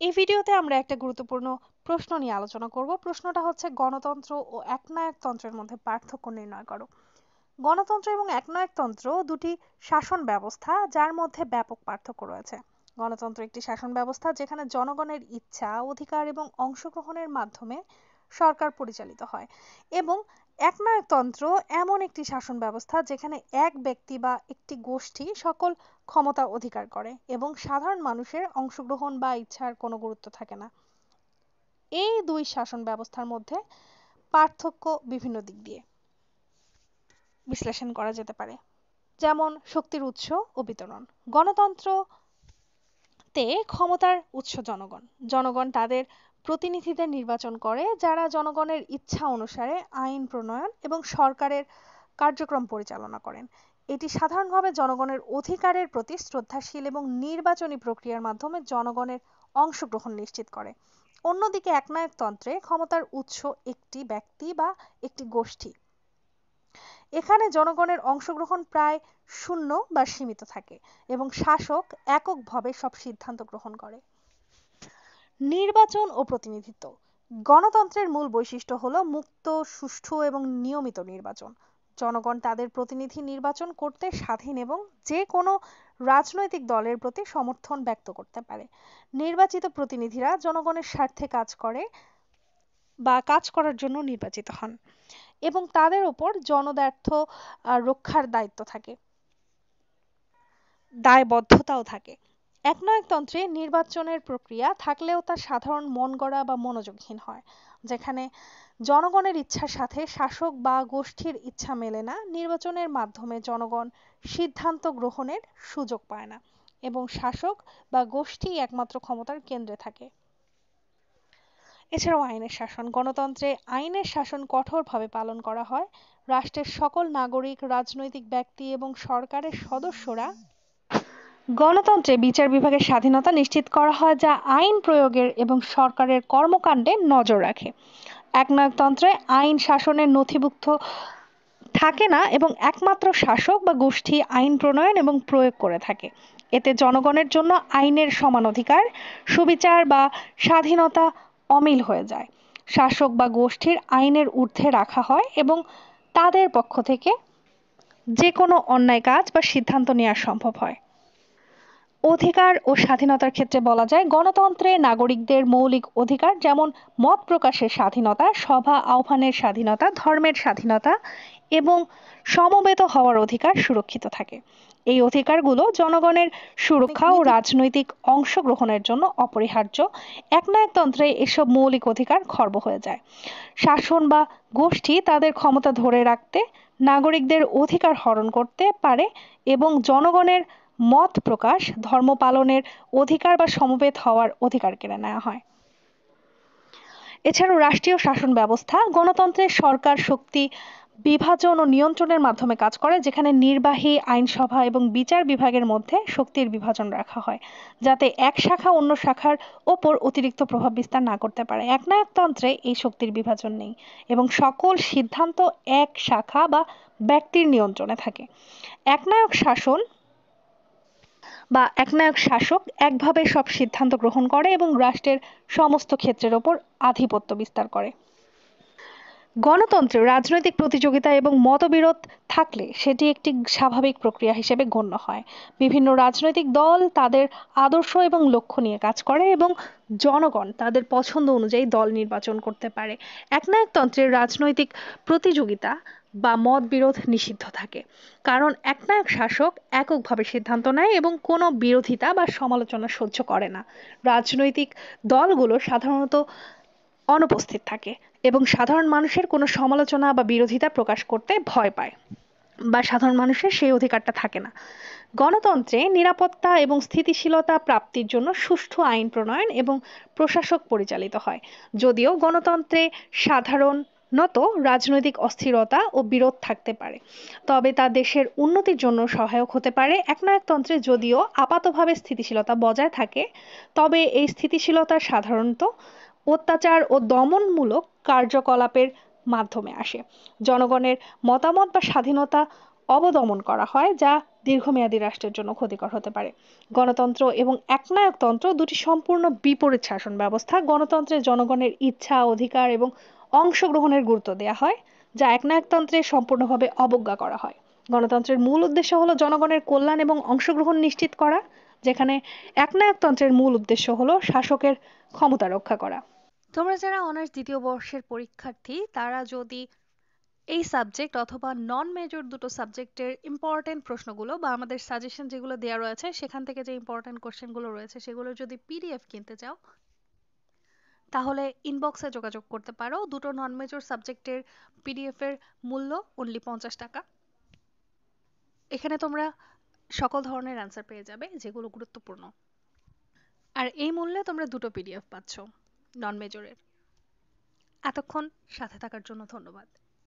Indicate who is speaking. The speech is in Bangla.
Speaker 1: এই ভিডিওতে আমরা একটা গুরুত্বপূর্ণ প্রশ্ন নিয়ে আলোচনা করব। প্রশ্নটা হচ্ছে গণতন্ত্র ও একনায়কতন্ত্রের মধ্যে পার্থক্য নির্ণয় করো। গণতন্ত্র এবং একনায়কতন্ত্র দুটি শাসন ব্যবস্থা যার মধ্যে ব্যাপক পার্থক্য রয়েছে। গণতন্ত্র একটি শাসন ব্যবস্থা যেখানে জনগণের ইচ্ছা, অধিকার এবং অংশগ্রহণের মাধ্যমে সরকার পরিচালিত হয়, এবং একনায়কতন্ত্র এমন একটি শাসন ব্যবস্থা যেখানে এক ব্যক্তি বা একটি গোষ্ঠী সকল ক্ষমতা অধিকার করে এবং সাধারণ মানুষের অংশগ্রহণ বা ইচ্ছার কোনো গুরুত্ব থাকে না। এই দুই শাসন ব্যবস্থার মধ্যে পার্থক্য বিভিন্ন দিক দিয়ে বিশ্লেষণ করা যেতে পারে, যেমন শক্তির উৎস ও বিতরণ। গণতন্ত্রতে ক্ষমতার উৎস জনগণ। জনগণ তাদের প্রতিনিধিদের নির্বাচন করে যারা জনগণের ইচ্ছা অনুসারে আইন প্রণয়ন এবং সরকারের কার্যক্রম পরিচালনা করেন। এটি সাধারণভাবে জনগণের অধিকারের প্রতি শ্রদ্ধাশীল এবং নির্বাচনী প্রক্রিয়ার মাধ্যমে জনগণের অংশগ্রহণ নিশ্চিত করে। অন্যদিকে একনায়কতন্ত্রে ক্ষমতার উৎস একটি ব্যক্তি বা একটি গোষ্ঠী। এখানে জনগণের অংশগ্রহণ প্রায় শূন্য বা সীমিত থাকে এবং শাসক এককভাবে সব সিদ্ধান্ত গ্রহণ করে। নির্বাচন ও প্রতিনিধিত্ব। গণতন্ত্রের মূল বৈশিষ্ট্য হলো মুক্ত, সুষ্ঠু এবং নিয়মিত নির্বাচন। জনগণ তাদের প্রতিনিধি নির্বাচন করতে স্বাধীন এবং যে কোনো রাজনৈতিক দলের প্রতি সমর্থন ব্যক্ত করতে পারে। নির্বাচিত প্রতিনিধিরা জনগণের স্বার্থে কাজ করে বা কাজ করার জন্য নির্বাচিত হন এবং তাদের উপর জনস্বার্থ রক্ষার দায়বদ্ধতাও থাকে। একনায়কতন্ত্রে নির্বাচনের প্রক্রিয়া থাকলেও তা সাধারণ মন গড়া বা মনোযোগহীন হয়, যেখানে জনগণের ইচ্ছার সাথে শাসক বা গোষ্ঠীর ইচ্ছা মেলে না। নির্বাচনের মাধ্যমে জনগণ সিদ্ধান্ত গ্রহণের সুযোগ পায় না এবং শাসক বা গোষ্ঠী একমাত্র ক্ষমতার কেন্দ্রে থাকে। এছাড়াও আইনের শাসন। গণতন্ত্রে আইনের শাসন কঠোরভাবে পালন করা হয়। রাষ্ট্রের সকল নাগরিক, রাজনৈতিক ব্যক্তি এবং সরকারের সদস্যরা গণতন্ত্রে বিচার বিভাগের স্বাধীনতা নিশ্চিত করা হয়, যা আইন প্রয়োগের এবং সরকারের কর্মকাণ্ডে নজর রাখে। একনায়কতন্ত্রে আইন শাসনের নথিভুক্ত থাকে না এবং একমাত্র শাসক বা গোষ্ঠী আইন প্রণয়ন এবং প্রয়োগ করে থাকে। এতে জনগণের জন্য আইনের সমান অধিকার, সুবিচার বা স্বাধীনতা অমিল হয়ে যায়। শাসক বা গোষ্ঠীর আইনের ঊর্ধ্বে রাখা হয় এবং তাদের পক্ষ থেকে যে কোনো অন্যায় কাজ বা সিদ্ধান্ত নেওয়া সম্ভব হয়। অধিকার ও স্বাধীনতার ক্ষেত্রে বলা যায়, গণতন্ত্রে নাগরিকদের মৌলিক অধিকার যেমন মত প্রকাশের স্বাধীনতা, সভা আহ্বানের স্বাধীনতা, ধর্মের স্বাধীনতা এবং সমবেত হওয়ার অধিকার সুরক্ষিত থাকে। এই অধিকারগুলো জনগণের সুরক্ষা ও রাজনৈতিক অংশগ্রহণের জন্য অপরিহার্য। একনায়কতন্ত্রে এসব মৌলিক অধিকার খর্ব হয়ে যায়। শাসন বা গোষ্ঠী তাদের ক্ষমতা ধরে রাখতে নাগরিকদের অধিকার হরণ করতে পারে এবং জনগণের মত প্রকাশ, ধর্ম পালনের অধিকার বা সমবেত হওয়ার অধিকার কেড়ে নেওয়া হয়। এছাড়াও রাষ্ট্রীয় শাসন ব্যবস্থা। গণতন্ত্রের সরকার শক্তি বিভাজন ও নিয়ন্ত্রণের মাধ্যমে কাজ করে, যেখানে নির্বাহী, আইনসভা এবং বিচার বিভাগের মধ্যে শক্তির বিভাজন রাখা হয়, যাতে এক শাখা অন্য শাখার ওপর অতিরিক্ত প্রভাব বিস্তার না করতে পারে। একনায়কতন্ত্রে এই শক্তির বিভাজন নেই এবং সকল সিদ্ধান্ত এক শাখা বা ব্যক্তির নিয়ন্ত্রণে থাকে। একনায়ক শাসক একভাবে সব সিদ্ধান্ত গ্রহণ করে এবং রাষ্ট্রের সমস্ত ক্ষেত্রের ওপর আধিপত্য বিস্তার করে। গণতন্ত্রে রাজনৈতিক প্রতিযোগিতা এবং মতবিরোধ থাকলে সেটি একটি স্বাভাবিক প্রক্রিয়া হিসেবে গণ্য হয়। বিভিন্ন রাজনৈতিক দল তাদের আদর্শ এবং লক্ষ্য নিয়ে কাজ করে এবং জনগণ তাদের পছন্দ অনুযায়ী দল নির্বাচন করতে পারে। একনায়কতন্ত্রের রাজনৈতিক প্রতিযোগিতা বা মতবিরোধ নিষিদ্ধ থাকে, কারণ একনায়ক শাসক এককভাবে সিদ্ধান্ত নেয় এবং কোনো বিরোধিতা বা সমালোচনা সহ্য করে না। রাজনৈতিক দলগুলো সাধারণত অনুপস্থিত থাকে এবং সাধারণ মানুষের কোনো সমালোচনা বা বিরোধিতা প্রকাশ করতে ভয় পায় বা সাধারণ মানুষের সেই অধিকারটা থাকে না। গণতন্ত্রে নিরাপত্তা এবং স্থিতিশীলতা প্রাপ্তির জন্য সুষ্ঠু আইন প্রণয়ন এবং প্রশাসক পরিচালিত হয়। যদিও গণতন্ত্রে সাধারণত রাজনৈতিক অস্থিরতা ও বিরোধ থাকতে পারে, তবে তা দেশের উন্নতির জন্য সহায়ক হতে পারে। একনায়কতন্ত্রে যদিও আপাতভাবে স্থিতিশীলতা বজায় থাকে, তবে এই স্থিতিশীলতা সাধারণত অত্যাচার ও দমনমূলক কার্যকলাপের মাধ্যমে আসে। জনগণের মতামত বা স্বাধীনতা অবদমন করা হয়, যা দীর্ঘমেয়াদী রাষ্ট্রের জন্য ক্ষতিকর হতে পারে। গণতন্ত্র এবং একনায়কতন্ত্র দুটি সম্পূর্ণ বিপরীত শাসন ব্যবস্থা। গণতন্ত্রে জনগণের ইচ্ছা, অধিকার এবং অংশগ্রহণের গুরুত্ব দেওয়া হয়, যা একনায়কতন্ত্রে সম্পূর্ণভাবে অবজ্ঞা করা হয়। গণতন্ত্রের মূল উদ্দেশ্য হলো জনগণের কল্যাণ এবং অংশগ্রহণ নিশ্চিত করা, যেখানে একনায়কতন্ত্রের মূল উদ্দেশ্য হলো শাসকের ক্ষমতা রক্ষা করা। তোমরা যারা অনার্স দ্বিতীয় বর্ষের পরীক্ষার্থী, তারা যদি এই সাবজেক্ট অথবা নন মেজর দুটো সাবজেক্টের ইম্পর্টেন্ট প্রশ্নগুলো বা আমাদের সাজেশন যেগুলো দেওয়া রয়েছে সেখান থেকে যে ইম্পর্টেন্ট কোশ্চেনগুলো রয়েছে সেগুলো যদি পিডিএফ কিনতে চাও, তাহলে ইনবক্সে যোগাযোগ করতে পারো। দুটো নন মেজর সাবজেক্টের পিডিএফ এর মূল্য অনলি 50 টাকা। এখানে তোমরা সকল ধরনের অ্যান্সার পেয়ে যাবে যেগুলো গুরুত্বপূর্ণ। আর এই মূল্যে তোমরা দুটো পিডিএফ পাচ্ছ নন মেজরের। এতক্ষণ সাথে থাকার জন্য ধন্যবাদ।